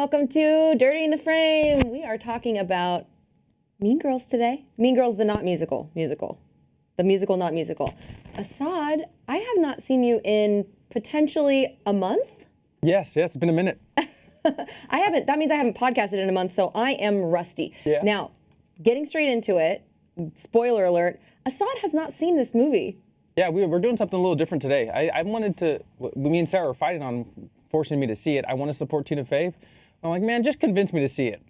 welcome to Dirty in the Frame. We are talking about Mean Girls today. Mean Girls, the not musical. The musical, not musical. Asaad, I have not seen you in potentially a month. Yes, it's been a minute. I haven't, that means I haven't podcasted in a month, so I am rusty. Yeah. Now, getting straight into it, spoiler alert, Asaad has not seen this movie. Yeah, we're doing something a little different today. I wanted to, me and Sarah are fighting on forcing me to see it. I want to support Tina Fey. I'm like, man, just convince me to see it.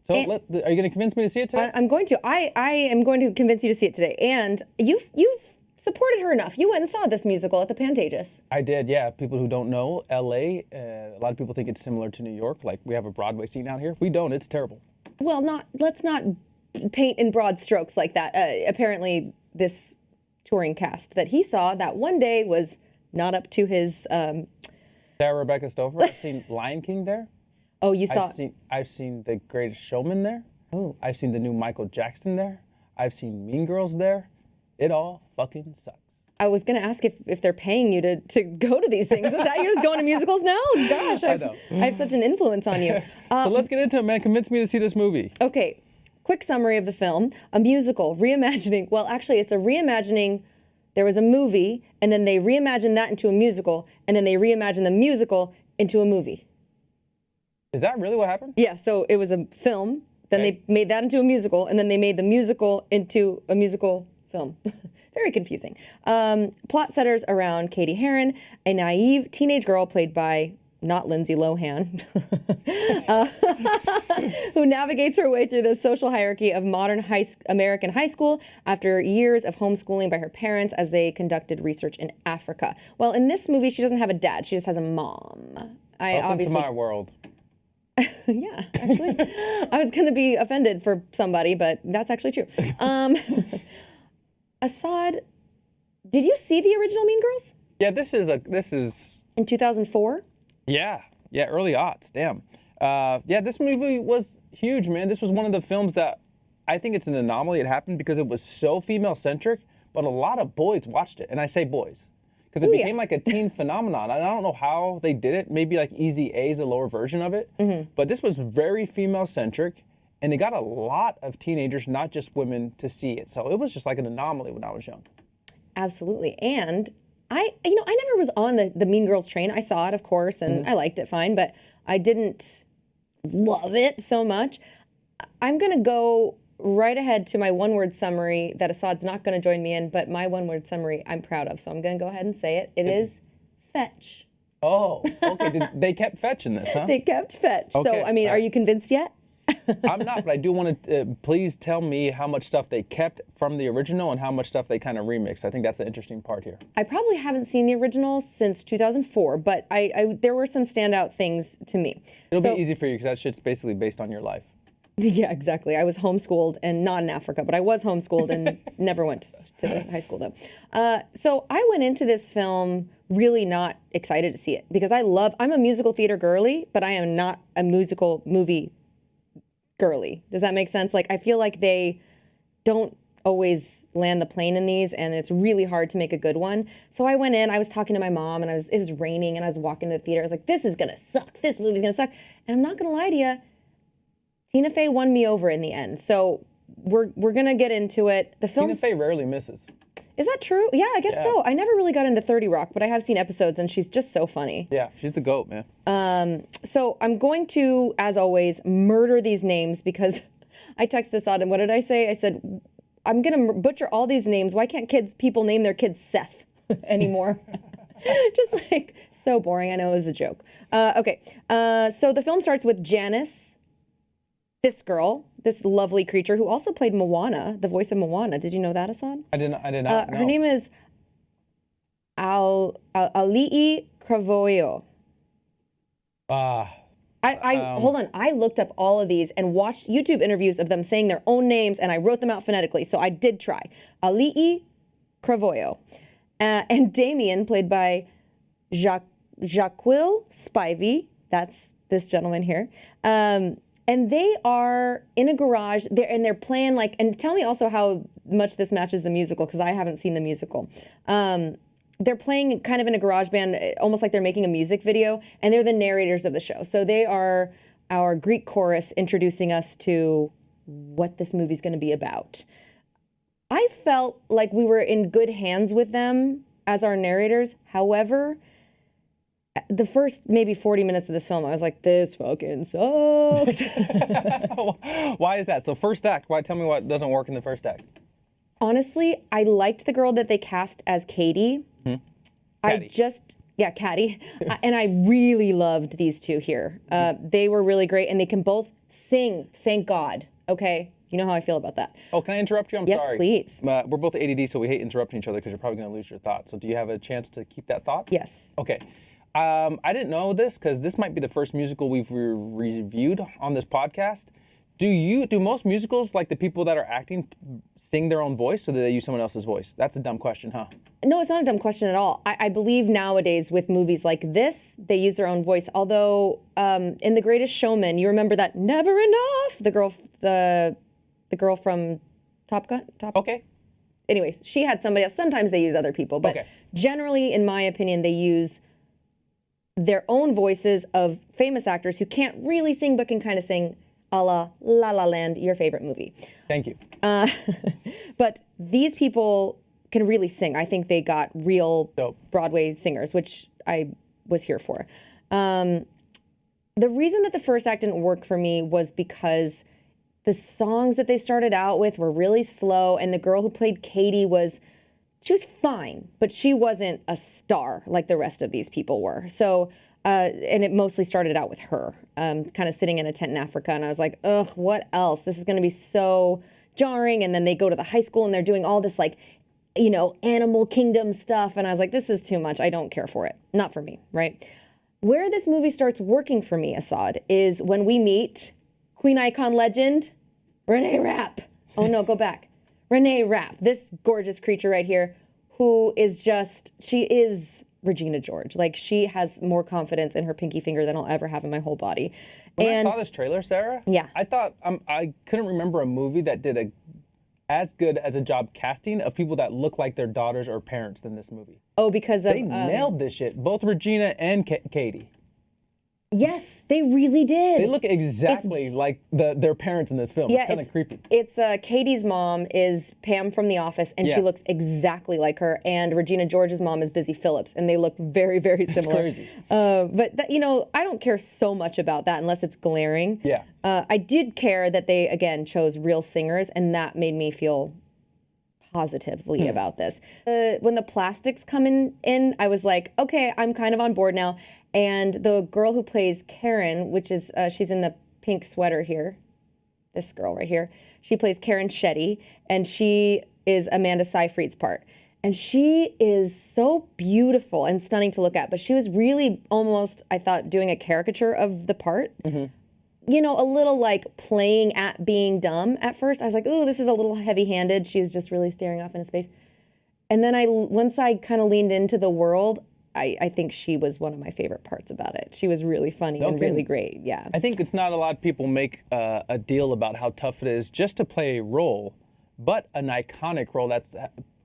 So are you going to convince me to see it today? I'm going to. I am going to convince you to see it today. And you've supported her enough. You went and saw this musical at the Pantages. I did, yeah. People who don't know, LA, a lot of people think it's similar to New York. Like, we have a Broadway scene out here. We don't. It's terrible. Well, let's not paint in broad strokes like that. Apparently, this touring cast that he saw that one day was not up to his... Sarah Rebecca Stover. I've seen Lion King there. Oh, you saw... I've seen The Greatest Showman there. Oh. I've seen the new Michael Jackson there. I've seen Mean Girls there. It all fucking sucks. I was going to ask if they're paying you to go to these things. Was that you're just going to musicals now? Gosh, I have such an influence on you. So let's get into it, man. Convince me to see this movie. Okay. Quick summary of the film. A musical, reimagining. Well, actually, it's a reimagining. There was a movie, and then they reimagined that into a musical, and then they reimagined the musical into a movie. Is that really what happened? Yeah, so it was a film, then they made that into a musical, and then they made the musical into a musical film. Very confusing. Plot setters around Katie Heron, a naive teenage girl played by not Lindsay Lohan, who navigates her way through the social hierarchy of modern American high school after years of homeschooling by her parents as they conducted research in Africa. Well, in this movie, she doesn't have a dad. She just has a mom. Welcome to my world. Yeah, actually. I was going to be offended for somebody, but that's actually true. Asaad, did you see the original Mean Girls? Yeah, this is... In 2004? Yeah, early aughts, damn. Yeah, this movie was huge, man. This was one of the films that I think it's an anomaly. It happened because it was so female-centric, but a lot of boys watched it. And I say boys, because it became like a teen phenomenon. And I don't know how they did it. Maybe like Easy A is a lower version of it. Mm-hmm. But this was very female-centric, and they got a lot of teenagers, not just women, to see it. So it was just like an anomaly when I was young. Absolutely. And I never was on the Mean Girls train. I saw it, of course, and I liked it fine, but I didn't love it so much. I'm going to go right ahead to my one-word summary that Asaad's not going to join me in, but my one-word summary I'm proud of, so I'm going to go ahead and say it. It is fetch. Oh, okay. They kept fetch in this, huh? They kept fetch. Okay. So, I mean, are you convinced yet? I'm not, but I do want to please tell me how much stuff they kept from the original and how much stuff they kind of remixed. I think that's the interesting part here. I probably haven't seen the original since 2004, but there were some standout things to me. It'll be easy for you because that shit's basically based on your life. Yeah, exactly. I was homeschooled, and not in Africa, but I was homeschooled and never went to high school, though. So I went into this film really not excited to see it because I'm a musical theater girly, but I am not a musical movie girly. Does that make sense? Like, I feel like they don't always land the plane in these, and it's really hard to make a good one. So I went in, I was talking to my mom, and it was raining, and I was walking to the theater. I was like, this is gonna suck. This movie's gonna suck. And I'm not gonna lie to you, Tina Fey won me over in the end. So we're gonna get into it. The film. Tina Fey rarely misses. Is that true? Yeah, I guess so. I never really got into 30 Rock, but I have seen episodes, and she's just so funny. Yeah, she's the GOAT, man. So I'm going to, as always, murder these names because I texted Asaad, and what did I say? I said, I'm going to butcher all these names. Why can't people name their kids Seth anymore? Just like, so boring. I know it was a joke. Okay, so the film starts with Janice, this girl, this lovely creature who also played Moana, the voice of Moana. Did you know that, Asaad? I did not know. Her name is Ali'i Cravoyo. Hold on. I looked up all of these and watched YouTube interviews of them saying their own names, and I wrote them out phonetically, so I did try. Ali'i Cravoyo. And Damien, played by Jaquil Spivey. That's this gentleman here. And they are in a garage, they're playing like, and tell me also how much this matches the musical, because I haven't seen the musical. They're playing kind of in a garage band, almost like they're making a music video, and they're the narrators of the show. So they are our Greek chorus introducing us to what this movie's going to be about. I felt like we were in good hands with them as our narrators. However, the first maybe 40 minutes of this film, I was like, this fucking sucks. Why is that? So first act, tell me what doesn't work in the first act? Honestly, I liked the girl that they cast as Katie. Caddy. And I really loved these two here. They were really great, and they can both sing, thank God. Okay? You know how I feel about that. Oh, can I interrupt you? I'm sorry. Yes, please. We're both ADD, so we hate interrupting each other because you're probably going to lose your thought. So do you have a chance to keep that thought? Yes. Okay. I didn't know this because this might be the first musical we've reviewed on this podcast. Do most musicals, like the people that are acting, sing their own voice, or do they use someone else's voice? That's a dumb question, huh? No, it's not a dumb question at all. I believe nowadays with movies like this, they use their own voice. Although in The Greatest Showman, you remember that "Never Enough," the girl from Top Gun. Okay. Anyways, she had somebody else. Sometimes they use other people, but generally, in my opinion, they use their own voices of famous actors who can't really sing but can kind of sing, a la La La Land, your favorite movie. Thank you. But these people can really sing. I think they got real Dope. Broadway singers, which I was here for. The reason that the first act didn't work for me was because the songs that they started out with were really slow, and the girl who played Katie she was fine, but she wasn't a star like the rest of these people were. So, and it mostly started out with her, kind of sitting in a tent in Africa. And I was like, ugh, what else? This is going to be so jarring. And then they go to the high school and they're doing all this animal kingdom stuff. And I was like, this is too much. I don't care for it. Not for me, right? Where this movie starts working for me, Asaad, is when we meet Queen Icon legend, Renee Rapp. Oh no, go back. Renee Rapp, this gorgeous creature right here, who is she is Regina George. Like, she has more confidence in her pinky finger than I'll ever have in my whole body. When I saw this trailer, Sarah, yeah, I thought I couldn't remember a movie that did as good as a job casting of people that look like their daughters or parents than this movie. Oh, because they nailed this shit. Both Regina and Katie. Yes, they really did. They look exactly like their parents in this film. Yeah, it's kind of creepy. It's Katie's mom is Pam from The Office, and she looks exactly like her. And Regina George's mom is Busy Phillips, and they look very, very similar. It's crazy. But I don't care so much about that unless it's glaring. Yeah. I did care that they again chose real singers, and that made me feel positively about this. When the plastics come in, I was like, okay, I'm kind of on board now. And the girl who plays Karen, which is, she's in the pink sweater here, this girl right here, she plays Karen Shetty, and she is Amanda Seyfried's part. And she is so beautiful and stunning to look at, but she was really almost, I thought, doing a caricature of the part. Mm-hmm. A little like playing at being dumb at first. I was like, ooh, this is a little heavy-handed. She's just really staring off into space. And then once I kind of leaned into the world, I think she was one of my favorite parts about it. She was really funny and really great. Yeah. I think it's not a lot of people make a deal about how tough it is just to play a role, but an iconic role that's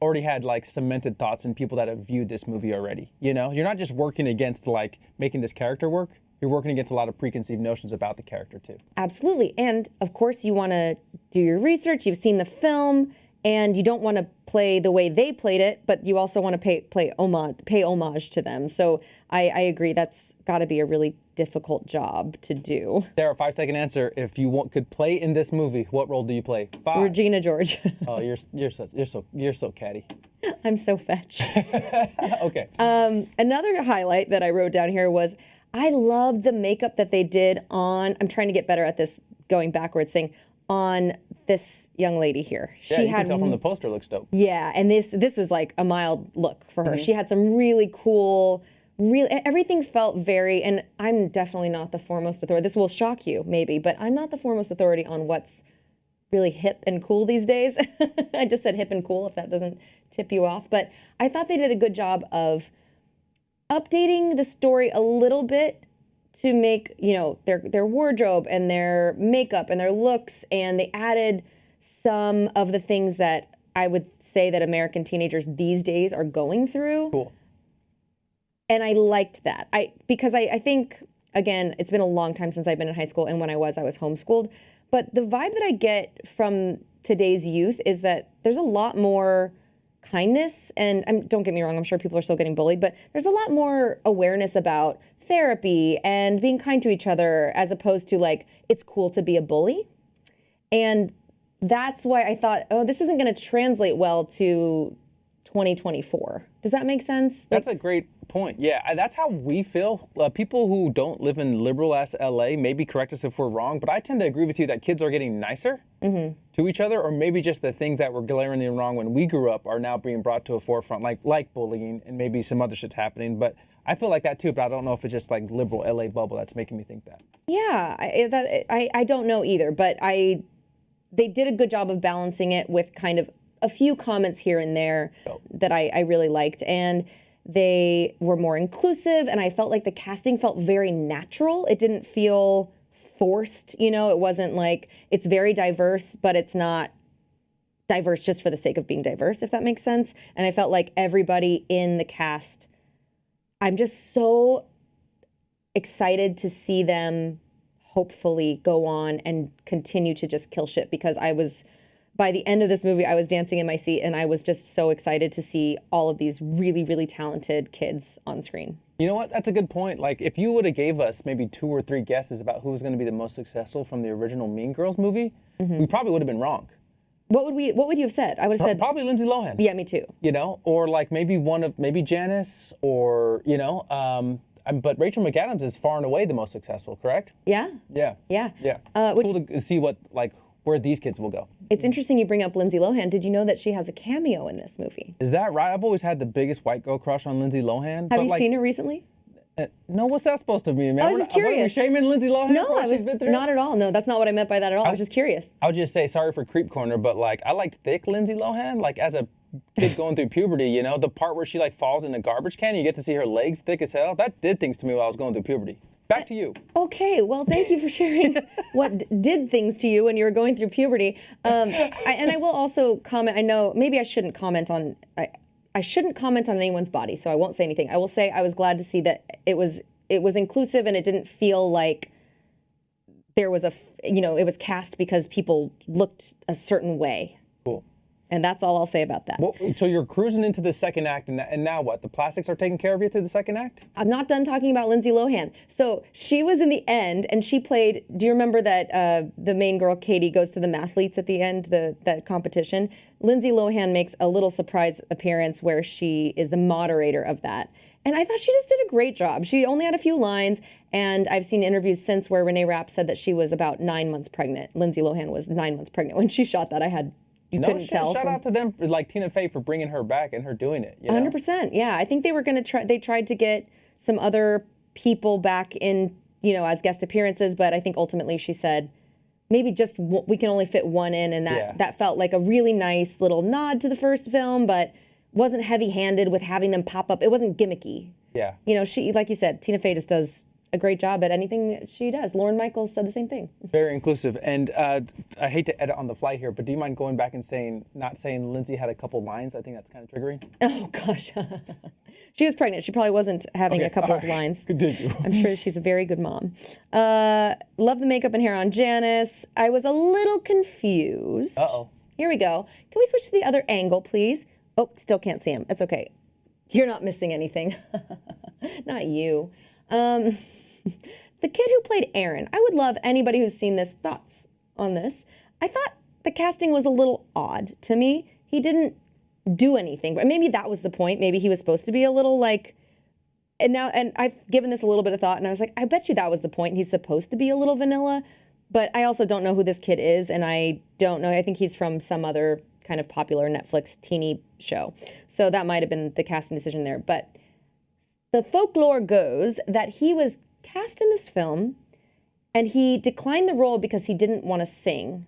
already had like cemented thoughts in people that have viewed this movie already. You're not just working against like making this character work. You're working against a lot of preconceived notions about the character too. Absolutely. And of course you want to do your research. You've seen the film. And you don't want to play the way they played it, but you also want to pay homage to them. So I agree, that's got to be a really difficult job to do. Sarah, 5-second answer. If you could play in this movie, what role do you play? 5. Regina George. Oh, you're so catty. I'm so fetch. Okay. Another highlight that I wrote down here was I loved the makeup that they did on. I'm trying to get better at this, going backwards thing. On this young lady here. Yeah, you can tell from the poster, looks dope. Yeah, and this was like a mild look for her. Mm-hmm. She had some really cool, everything felt very, and I'm definitely not the foremost authority. This will shock you, maybe, but I'm not the foremost authority on what's really hip and cool these days. I just said hip and cool, if that doesn't tip you off. But I thought they did a good job of updating the story a little bit to make, their wardrobe and their makeup and their looks, and they added some of the things that I would say that American teenagers these days are going through. Cool. And I liked that. Because I think again, it's been a long time since I've been in high school, and when I was homeschooled. But the vibe that I get from today's youth is that there's a lot more kindness, and don't get me wrong, I'm sure people are still getting bullied, but there's a lot more awareness about therapy and being kind to each other, as opposed to like, it's cool to be a bully. And that's why I thought, oh, this isn't going to translate well to 2024. Does that make sense? That's a great point. Yeah, that's how we feel. People who don't live in liberal-ass LA, maybe correct us if we're wrong, but I tend to agree with you that kids are getting nicer to each other, or maybe just the things that were glaringly wrong when we grew up are now being brought to a forefront, like bullying and maybe some other shit's happening. But I feel like that too, but I don't know if it's just like liberal LA bubble that's making me think that. Yeah, I don't know either, but they did a good job of balancing it with kind of a few comments here and there that I really liked. And they were more inclusive, and I felt like the casting felt very natural. It didn't feel forced, you know? It wasn't like, it's very diverse, but it's not diverse just for the sake of being diverse, if that makes sense. And I felt like everybody in the cast, I'm just so excited to see them hopefully go on and continue to just kill shit, because by the end of this movie, I was dancing in my seat, and I was just so excited to see all of these really, really talented kids on screen. You know what? That's a good point. Like, if you would have gave us maybe 2 or 3 guesses about who was going to be the most successful from the original Mean Girls movie, we probably would have been wrong. What would you have said? I would have said probably Lindsay Lohan. Yeah, me too. You know, or like maybe Janice, or but Rachel McAdams is far and away the most successful, correct? Yeah. Yeah. Yeah. Yeah. Cool to see where these kids will go. It's interesting you bring up Lindsay Lohan. Did you know that she has a cameo in this movie? Is that right? I've always had the biggest white girl crush on Lindsay Lohan. Have you seen her recently? No, what's that supposed to mean, man? I was just curious. Are we shaming Lindsay Lohan? No, I was not at all. No, that's not what I meant by that at all. I was just curious. I would just say, sorry for creep corner, but like, I liked thick Lindsay Lohan. Like, as a kid going through puberty, you know, the part where she like falls in a garbage can, you get to see her legs thick as hell. That did things to me while I was going through puberty. Back to you. Okay, well, thank you for sharing what did things to you when you were going through puberty. And I will also comment. I know maybe I shouldn't comment on. I shouldn't comment on anyone's body, so I won't say anything. I will say I was glad to see that it was inclusive, and it didn't feel like there was it was cast because people looked a certain way. Cool. And that's all I'll say about that. Well, so you're cruising into the second act, and now what? The plastics are taking care of you through the second act? I'm not done talking about Lindsay Lohan. So she was in the end, and she played. Do you remember that the main girl, Katie, goes to the mathletes at the end, that competition? Lindsay Lohan makes a little surprise appearance where she is the moderator of that. And I thought she just did a great job. She only had a few lines, and I've seen interviews since where Renee Rapp said that she was about 9 months pregnant. Lindsay Lohan was 9 months pregnant when she shot that. Couldn't tell. Shout out to them, like Tina Fey, for bringing her back and her doing it. 100%. Yeah, I think they were going to try. They tried to get some other people back in, as guest appearances, but I think ultimately she said maybe just we can only fit one in, and that felt like a really nice little nod to the first film, but wasn't heavy-handed with having them pop up. It wasn't gimmicky. Yeah. She, like you said, Tina Fey just does a great job at anything she does. Lauren Michaels said the same thing. Very inclusive. And I hate to edit on the fly here, but do you mind going back and not saying Lindsay had a couple lines? I think that's kind of triggering. Oh, gosh. She was pregnant. She probably wasn't having a couple of lines. Continue. I'm sure she's a very good mom. Love the makeup and hair on Janice. I was a little confused. Uh-oh. Here we go. Can we switch to the other angle, please? Oh, still can't see him. It's okay. You're not missing anything. Not you. The kid who played Aaron, I would love anybody who's seen this thoughts on this. I thought the casting was a little odd to me. He didn't do anything, but maybe that was the point. Maybe he was supposed to be a little like, and I've given this a little bit of thought, and I was like, I bet you that was the point. He's supposed to be a little vanilla, but I also don't know who this kid is, and I don't know. I think he's from some other kind of popular Netflix teeny show. So that might have been the casting decision there. But the folklore goes that he was cast in this film and he declined the role because he didn't want to sing.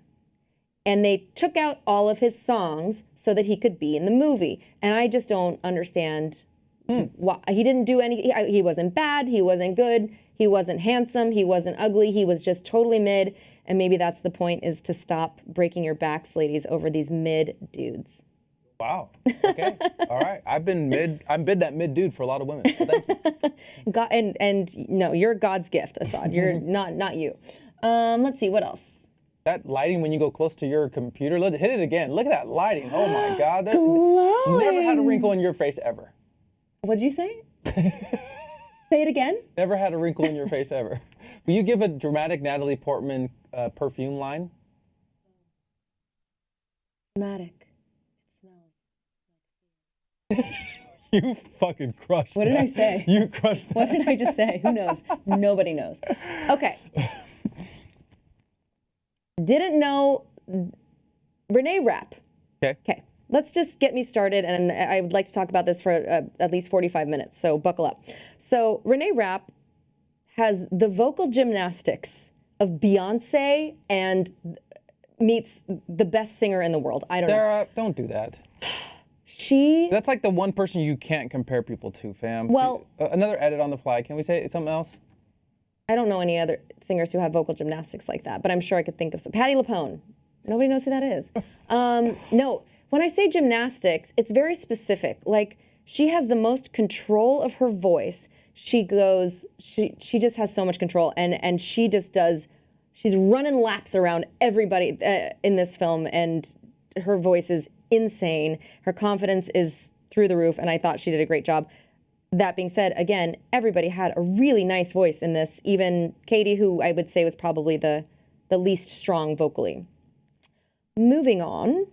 And they took out all of his songs so that he could be in the movie. And I just don't understand why. He didn't do any, he wasn't bad, he wasn't good, he wasn't handsome, he wasn't ugly, he was just totally mid. And maybe that's the point, is to stop breaking your backs, ladies, over these mid dudes. Wow. Okay. All right. I'm that mid dude for a lot of women. So thank you. God, and no, you're God's gift, Asaad. You're not you. Let's see what else. That lighting when you go close to your computer, hit it again. Look at that lighting. Oh my God. Glowing. Never had a wrinkle in your face ever. What'd you say? Say it again. Never had a wrinkle in your face ever. Will you give a dramatic Natalie Portman perfume line? Dramatic. You fucking crushed that. What did I say? You crushed that. What did I just say? Who knows? Nobody knows. Okay. Didn't know Renee Rapp. Okay. Okay. Let's just get me started, and I would like to talk about this for at least 45 minutes, so buckle up. So Renee Rapp has the vocal gymnastics of Beyonce and meets the best singer in the world. I don't know. Sarah, don't do that. That's like the one person you can't compare people to, fam. Well, another edit on the fly. Can we say something else? I don't know any other singers who have vocal gymnastics like that, but I'm sure I could think of some. Patti LuPone. Nobody knows who that is. No, when I say gymnastics, it's very specific. Like, she has the most control of her voice. She just has so much control, and she just does. She's running laps around everybody in this film, and her voice is insane. Her confidence is through the roof, and I thought she did a great job. That being said, again, everybody had a really nice voice in this, even Katie, who I would say was probably the least strong vocally. Moving on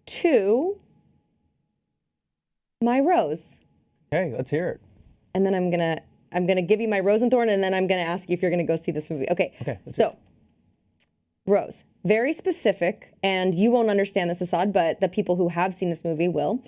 to my rose. Okay, let's hear it. And then I'm gonna give you my rose and thorn, and then I'm gonna ask you if you're gonna go see this movie. Okay. So, rose. Very specific, and you won't understand this, Asaad, but the people who have seen this movie will.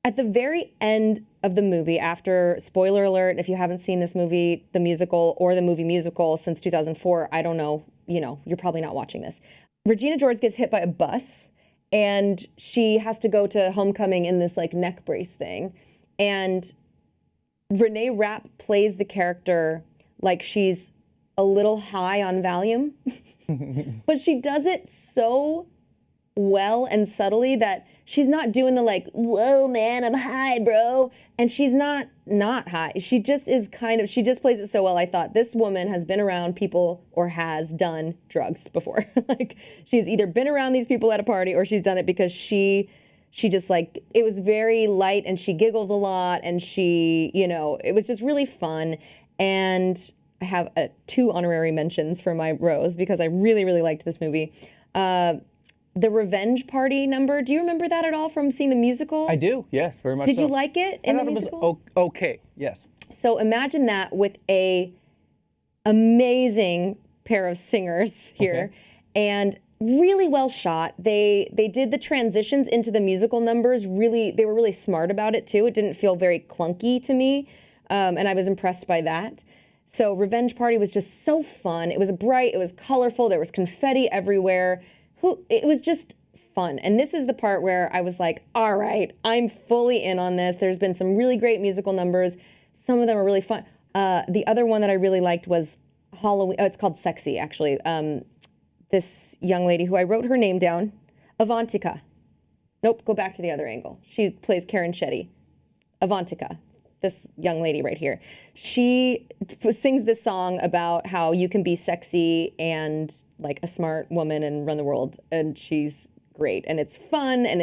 At the very end of the movie, after, spoiler alert, if you haven't seen this movie, the musical, or the movie musical since 2004, I don't know, you're probably not watching this. Regina George gets hit by a bus, and she has to go to homecoming in this like neck brace thing. And Renee Rapp plays the character like she's a little high on Valium. But she does it so well and subtly that she's not doing the like, whoa, man, I'm high, bro. And she's not high. She just is she just plays it so well. I thought this woman has been around people or has done drugs before. Like, she's either been around these people at a party or she's done it because she just like, it was very light and she giggled a lot and it was just really fun. And I have 2 honorary mentions for my rose because I really, really liked this movie. The Revenge Party number. Do you remember that at all from seeing the musical? I do, yes, very much. Did you like it in the musical? It was okay, yes. So imagine that with a amazing pair of singers here, and really well shot. They did the transitions into the musical numbers they were really smart about it too. It didn't feel very clunky to me, and I was impressed by that. So Revenge Party was just so fun. It was bright, it was colorful, there was confetti everywhere. It was just fun. And this is the part where I was like, all right, I'm fully in on this. There's been some really great musical numbers. Some of them are really fun. The other one that I really liked was Halloween. Oh, it's called Sexy, actually. This young lady who I wrote her name down, Avantika. Nope, go back to the other angle. She plays Karen Shetty. Avantika, this young lady right here. She sings this song about how you can be sexy and like a smart woman and run the world. And she's great. And it's fun, and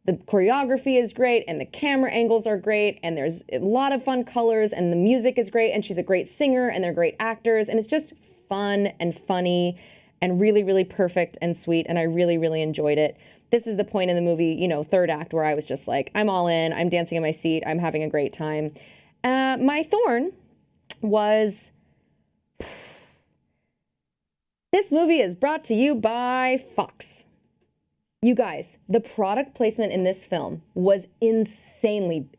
the choreography is great, and the camera angles are great, and there's a lot of fun colors, and the music is great, and she's a great singer, and they're great actors, and it's just fun and funny and really, really perfect and sweet, and I really, really enjoyed it. This is the point in the movie, third act, where I was just like, I'm all in, I'm dancing in my seat, I'm having a great time. My thorn was, this movie is brought to you by Fox. You guys, the product placement in this film was insanely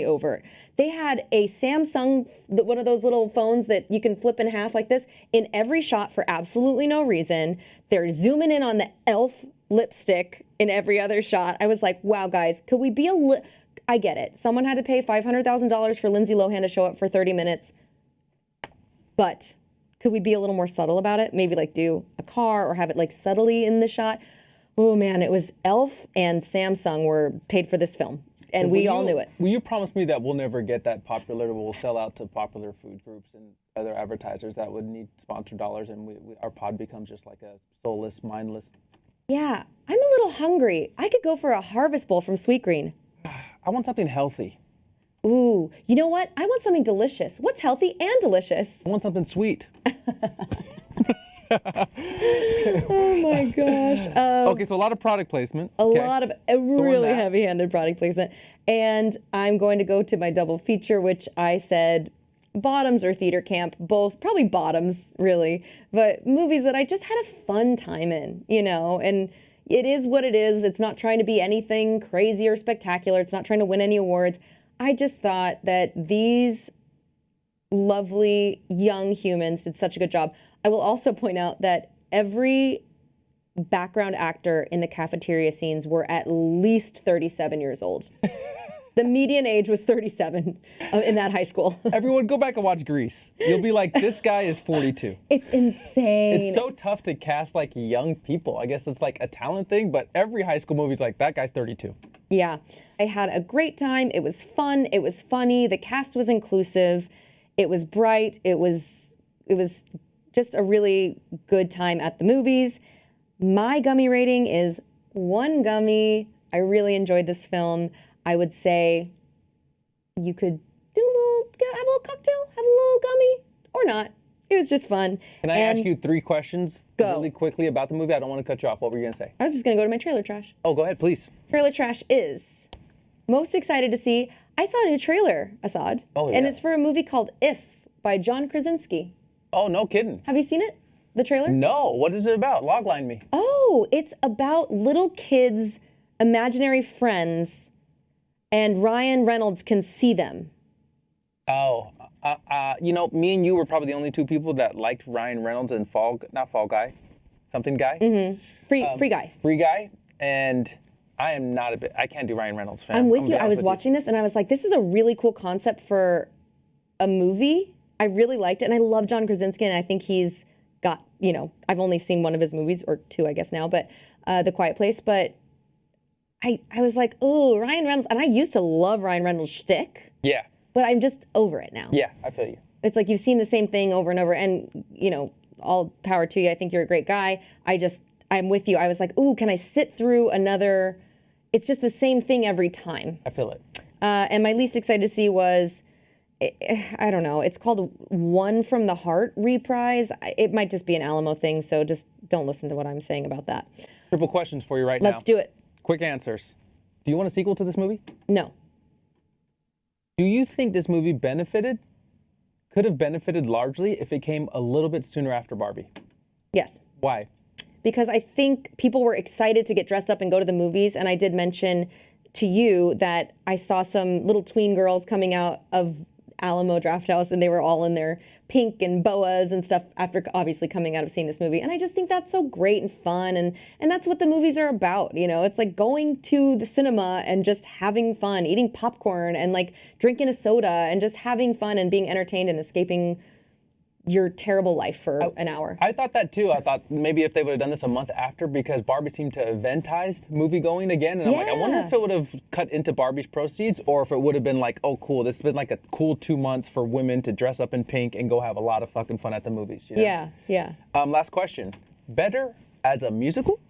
overt. They had a Samsung, one of those little phones that you can flip in half like this, in every shot for absolutely no reason. They're zooming in on the elf lipstick in every other shot. I was like, wow, guys, could we be I get it. Someone had to pay $500,000 for Lindsay Lohan to show up for 30 minutes. But could we be a little more subtle about it? Maybe like do a car or have it like subtly in the shot. Oh man, it was Elf and Samsung were paid for this film, and we all knew it. Will you promise me that we'll never get that popular? We'll sell out to popular food groups and other advertisers that would need sponsor dollars, and our pod becomes just like a soulless, mindless. Yeah, I'm a little hungry. I could go for a Harvest Bowl from Sweetgreen. I want something healthy. Ooh, you know what? I want something delicious. What's healthy and delicious? I want something sweet. Oh my gosh. Okay, so a lot of product placement. A lot of really heavy-handed product placement. And I'm going to go to my double feature, which I said bottoms or theater camp, both, probably bottoms, really. But movies that I just had a fun time in, you know, and it is what it is. It's not trying to be anything crazy or spectacular. It's not trying to win any awards. I just thought that these lovely young humans did such a good job. I will also point out that every background actor in the cafeteria scenes were at least 37 years old. The median age was 37 in that high school. Everyone, go back and watch Grease. You'll be like, this guy is 42. It's insane. It's so tough to cast like young people. I guess it's like a talent thing, but every high school movie's like, that guy's 32. Yeah, I had a great time. It was fun. It was funny. The cast was inclusive. It was bright. It was just a really good time at the movies. My gummy rating is 1 gummy. I really enjoyed this film. I would say you could have a little cocktail, have a little gummy, or not. It was just fun. Can I ask you 3 questions Go. really quickly about the movie? I don't want to cut you off. What were you going to say? I was just going to go to my trailer trash. Oh, go ahead, please. Trailer trash is most excited to see. I saw a new trailer, Asaad. Oh, yeah. And it's for a movie called If by John Krasinski. Oh, no kidding. Have you seen it? The trailer? No. What is it about? Logline me. Oh, it's about little kids' imaginary friends, and Ryan Reynolds can see them. Oh, you know, me and you were probably the only 2 people that liked Ryan Reynolds and Something Guy. Mm-hmm. Free Guy. Free Guy. And I am not I can't do Ryan Reynolds fan. I'm with you. I was watching this and I was like, this is a really cool concept for a movie. I really liked it. And I love John Krasinski, and I think he's got, you know, I've only seen one of his movies, or 2, I guess now, but The Quiet Place. But I was like, oh, Ryan Reynolds. And I used to love Ryan Reynolds' shtick. Yeah. But I'm just over it now. Yeah, I feel you. It's like you've seen the same thing over and over, and, you know, all power to you. I think you're a great guy. I'm with you. I was like, ooh, can I sit through another? It's just the same thing every time. I feel it. And my least excited to see was, I don't know, it's called One from the Heart reprise. It might just be an Alamo thing, so just don't listen to what I'm saying about that. Triple questions for you right now. Let's do it. Quick answers. Do you want a sequel to this movie? No. Do you think this movie could have benefited largely if it came a little bit sooner after Barbie? Yes. Why? Because I think people were excited to get dressed up and go to the movies, and I did mention to you that I saw some little tween girls coming out of Alamo Drafthouse, and they were all in their pink and boas and stuff after obviously coming out of seeing this movie. And I just think that's so great and fun, and that's what the movies are about, you know. It's like going to the cinema and just having fun, eating popcorn and like drinking a soda and just having fun and being entertained and escaping your terrible life for an hour. I thought that too. I thought maybe if they would have done this a month after, because Barbie seemed to eventized movie going again. And I'm like, I wonder if it would have cut into Barbie's proceeds, or if it would have been like, oh, cool, this has been like a cool 2 months for women to dress up in pink and go have a lot of fucking fun at the movies. You know? Yeah. Last question. Better as a musical?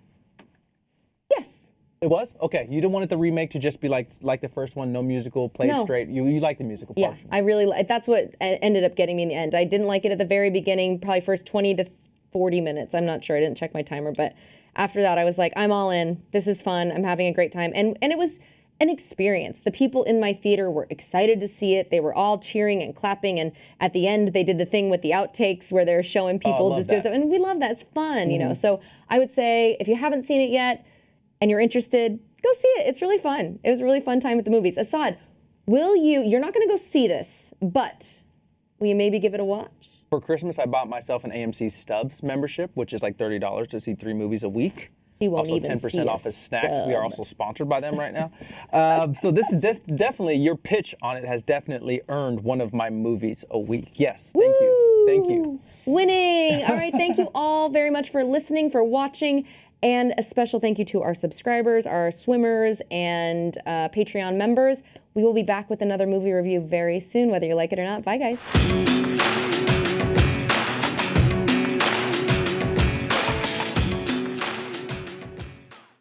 Yes. It was? Okay. You didn't want it the remake to just be like the first one, no musical, played straight. You like the musical portion. Yeah, I really that's what ended up getting me in the end. I didn't like it at the very beginning, probably first 20 to 40 minutes. I'm not sure. I didn't check my timer, but after that I was like, I'm all in. This is fun. I'm having a great time. And it was an experience. The people in my theater were excited to see it. They were all cheering and clapping, and at the end they did the thing with the outtakes where they're showing people just doing stuff. And we love that. It's fun, you know. So I would say if you haven't seen it yet, and you're interested, go see it. It's really fun. It was a really fun time at the movies. Asaad, you're not going to go see this, but will you maybe give it a watch? For Christmas, I bought myself an AMC Stubs membership, which is like $30 to see 3 movies a week. You won't also even 10% see off a as snacks. stub. We are also sponsored by them right now. So this is definitely, your pitch on it has definitely earned one of my movies a week. Yes, thank you. Thank you. Winning. All right, thank you all very much for listening, for watching. And a special thank you to our subscribers, our swimmers, and Patreon members. We will be back with another movie review very soon, whether you like it or not. Bye, guys.